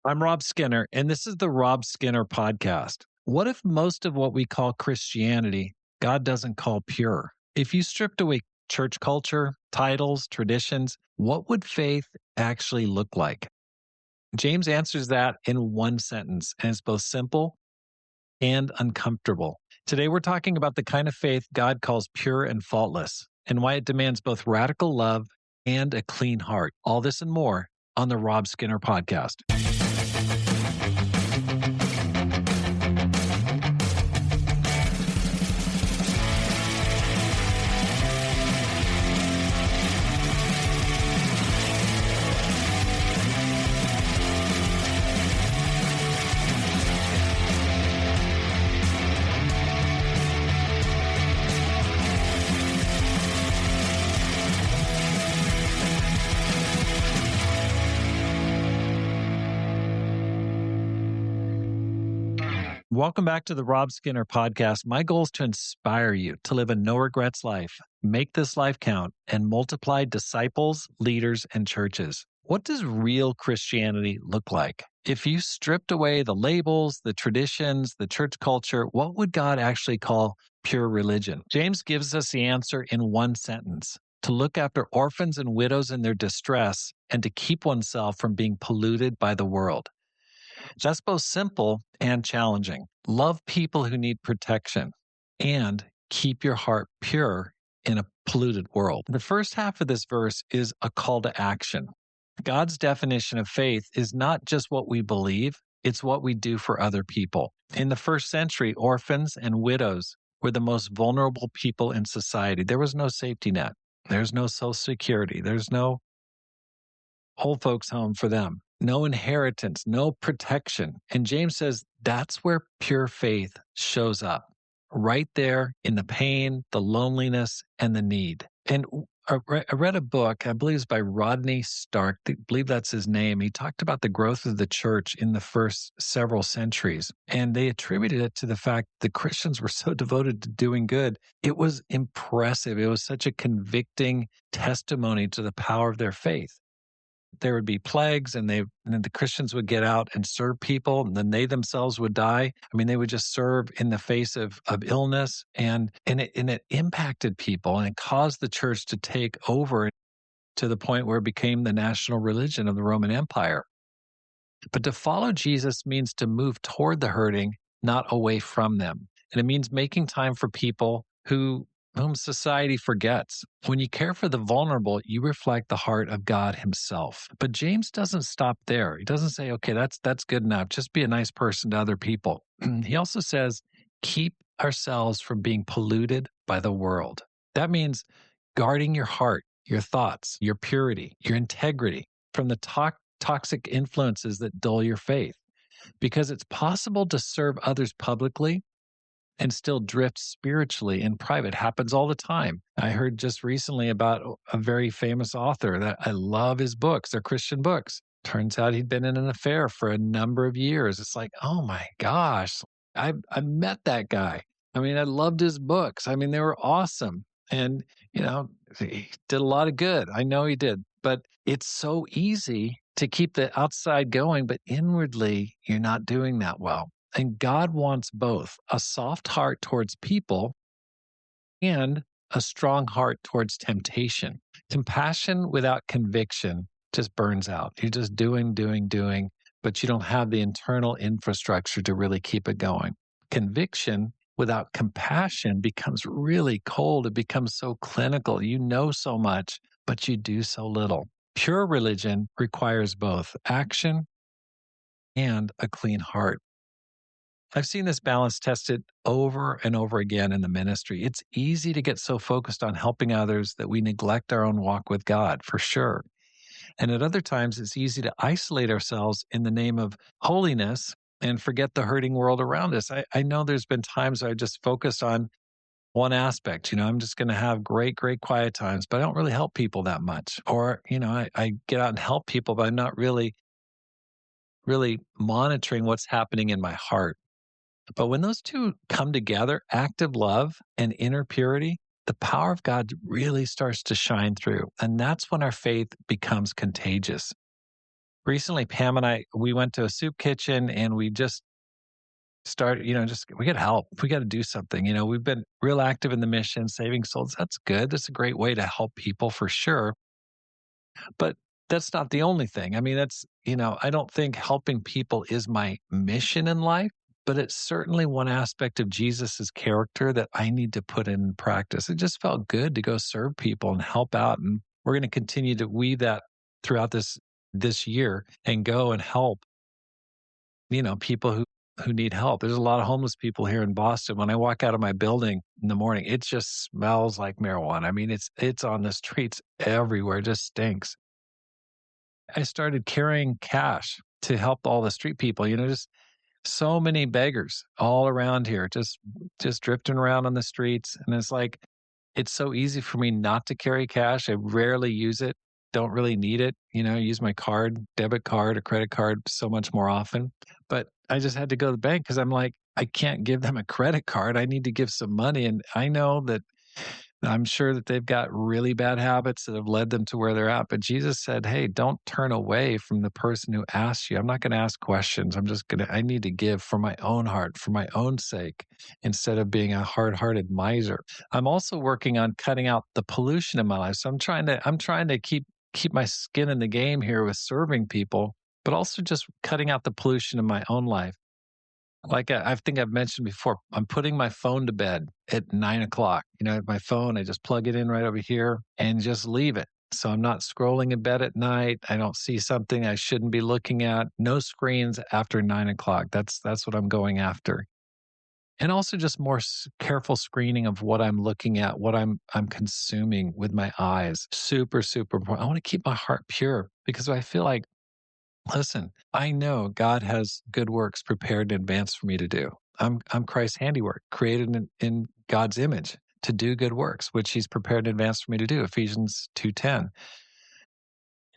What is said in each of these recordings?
I'm Rob Skinner, and this is the Rob Skinner Podcast. What if most of what we call Christianity, God doesn't call pure? If you stripped away church culture, titles, traditions, what would faith actually look like? James answers that in one sentence, and it's both simple and uncomfortable. Today, we're talking about the kind of faith God calls pure and faultless, and why it demands both radical love and a clean heart. All this and more on the Rob Skinner Podcast. Welcome back to the Rob Skinner Podcast. My goal is to inspire you to live a no-regrets life, make this life count, and multiply disciples, leaders, and churches. What does real Christianity look like? If you stripped away the labels, the traditions, the church culture, what would God actually call pure religion? James gives us the answer in one sentence: to look after orphans and widows in their distress, and to keep oneself from being polluted by the world. That's both simple and challenging. Love people who need protection and keep your heart pure in a polluted world. The first half of this verse is a call to action. God's definition of faith is not just what we believe, it's what we do for other people. In the first century, orphans and widows were the most vulnerable people in society. There was no safety net. There's no social security. There's no old folks home for them. No inheritance, no protection. And James says that's where pure faith shows up, right there in the pain, the loneliness, and the need. And I read a book, I believe it's by Rodney Stark, I believe that's his name. He talked about the growth of the church in the first several centuries, and they attributed it to the fact the Christians were so devoted to doing good. It was impressive. It was such a convicting testimony to the power of their faith. There would be plagues, and then the Christians would get out and serve people, and then they themselves would die. I mean, they would just serve in the face of illness, and it impacted people, and it caused the church to take over to the point where it became the national religion of the Roman Empire. But to follow Jesus means to move toward the hurting, not away from them. And it means making time for people whom society forgets. When you care for the vulnerable, you reflect the heart of God himself. But James doesn't stop there. He doesn't say, okay, that's good enough. Just be a nice person to other people. He also says, keep ourselves from being polluted by the world. That means guarding your heart, your thoughts, your purity, your integrity from the toxic influences that dull your faith. Because it's possible to serve others publicly and still drift spiritually in private. Happens all the time. I heard just recently about a very famous author that I love his books. They're Christian books. Turns out he'd been in an affair for a number of years. It's like, oh my gosh, I met that guy. I mean, I loved his books. I mean, they were awesome. And, he did a lot of good. I know he did. But it's so easy to keep the outside going, but inwardly, you're not doing that well. And God wants both a soft heart towards people and a strong heart towards temptation. Compassion without conviction just burns out. You're just doing, but you don't have the internal infrastructure to really keep it going. Conviction without compassion becomes really cold. It becomes so clinical. You know so much, but you do so little. Pure religion requires both action and a clean heart. I've seen this balance tested over and over again in the ministry. It's easy to get so focused on helping others that we neglect our own walk with God, for sure. And at other times, it's easy to isolate ourselves in the name of holiness and forget the hurting world around us. I know there's been times I just focused on one aspect. I'm just going to have great quiet times, but I don't really help people that much. Or, I get out and help people, but I'm not really monitoring what's happening in my heart. But when those two come together, active love and inner purity, the power of God really starts to shine through. And that's when our faith becomes contagious. Recently, Pam and we went to a soup kitchen and we just started, we got to help. We got to do something. We've been real active in the mission, saving souls. That's good. That's a great way to help people for sure. But that's not the only thing. I mean, I don't think helping people is my mission in life, but it's certainly one aspect of Jesus's character that I need to put in practice. It just felt good to go serve people and help out. And we're going to continue to weave that throughout this year and go and help, people who need help. There's a lot of homeless people here in Boston. When I walk out of my building in the morning, it just smells like marijuana. I mean, it's on the streets everywhere. It just stinks. I started carrying cash to help all the street people, just so many beggars all around here, just drifting around on the streets. And it's so easy for me not to carry cash. I rarely use it, don't really need it. I use my card, debit card or credit card so much more often. But I just had to go to the bank because I'm like, I can't give them a credit card. I need to give some money. And I know that I'm sure that they've got really bad habits that have led them to where they're at. But Jesus said, hey, don't turn away from the person who asks you. I'm not going to ask questions. I need to give for my own heart, for my own sake, instead of being a hard-hearted miser. I'm also working on cutting out the pollution in my life. So I'm trying to keep my skin in the game here with serving people, but also just cutting out the pollution in my own life. Like I think I've mentioned before, I'm putting my phone to bed at 9:00. My phone, I just plug it in right over here and just leave it. So I'm not scrolling in bed at night. I don't see something I shouldn't be looking at. No screens after 9:00. That's what I'm going after. And also just more careful screening of what I'm looking at, what I'm consuming with my eyes. Super, super important. I want to keep my heart pure because I feel like, listen, I know God has good works prepared in advance for me to do. I'm Christ's handiwork, created in God's image to do good works, which he's prepared in advance for me to do, Ephesians 2:10.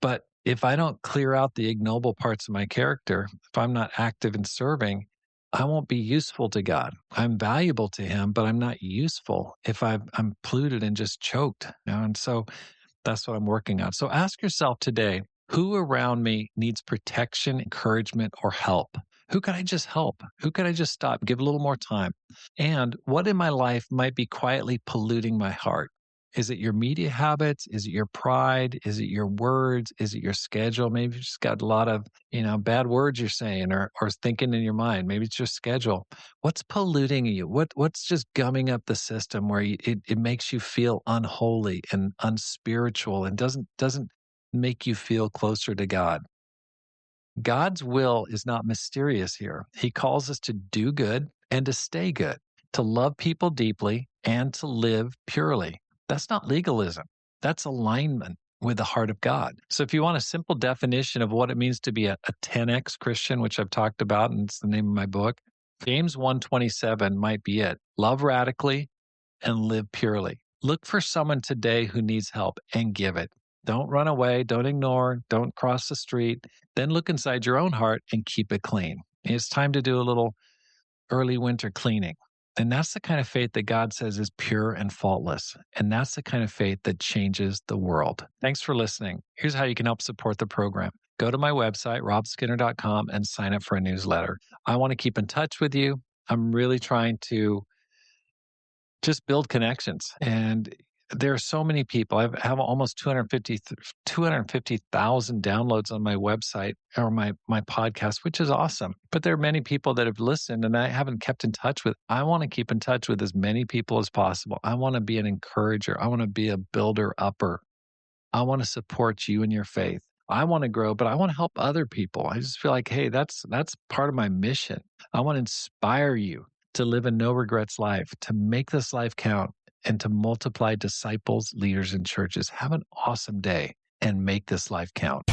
But if I don't clear out the ignoble parts of my character, if I'm not active in serving, I won't be useful to God. I'm valuable to him, but I'm not useful if I'm polluted and just choked. And so that's what I'm working on. So ask yourself today, who around me needs protection, encouragement, or help? Who could I just help? Who could I just stop, give a little more time? And what in my life might be quietly polluting my heart? Is it your media habits? Is it your pride? Is it your words? Is it your schedule? Maybe you just got a lot of, bad words you're saying or thinking in your mind. Maybe it's your schedule. What's polluting you? What's just gumming up the system where it makes you feel unholy and unspiritual and doesn't make you feel closer to God? God's will is not mysterious here. He calls us to do good and to stay good, to love people deeply and to live purely. That's not legalism. That's alignment with the heart of God. So if you want a simple definition of what it means to be a 10x Christian, which I've talked about, and it's the name of my book, James 1:27 might be it. Love radically and live purely. Look for someone today who needs help and give it. Don't run away. Don't ignore. Don't cross the street. Then look inside your own heart and keep it clean. It's time to do a little early winter cleaning. And that's the kind of faith that God says is pure and faultless. And that's the kind of faith that changes the world. Thanks for listening. Here's how you can help support the program. Go to my website, robskinner.com, and sign up for a newsletter. I want to keep in touch with you. I'm really trying to just build connections. And there are so many people. I have almost 250,000 downloads on my website or my podcast, which is awesome. But there are many people that have listened and I haven't kept in touch with. I want to keep in touch with as many people as possible. I want to be an encourager. I want to be a builder upper. I want to support you in your faith. I want to grow, but I want to help other people. I just feel like, hey, that's part of my mission. I want to inspire you to live a no regrets life, to make this life count, and to multiply disciples, leaders, and churches. Have an awesome day and make this life count.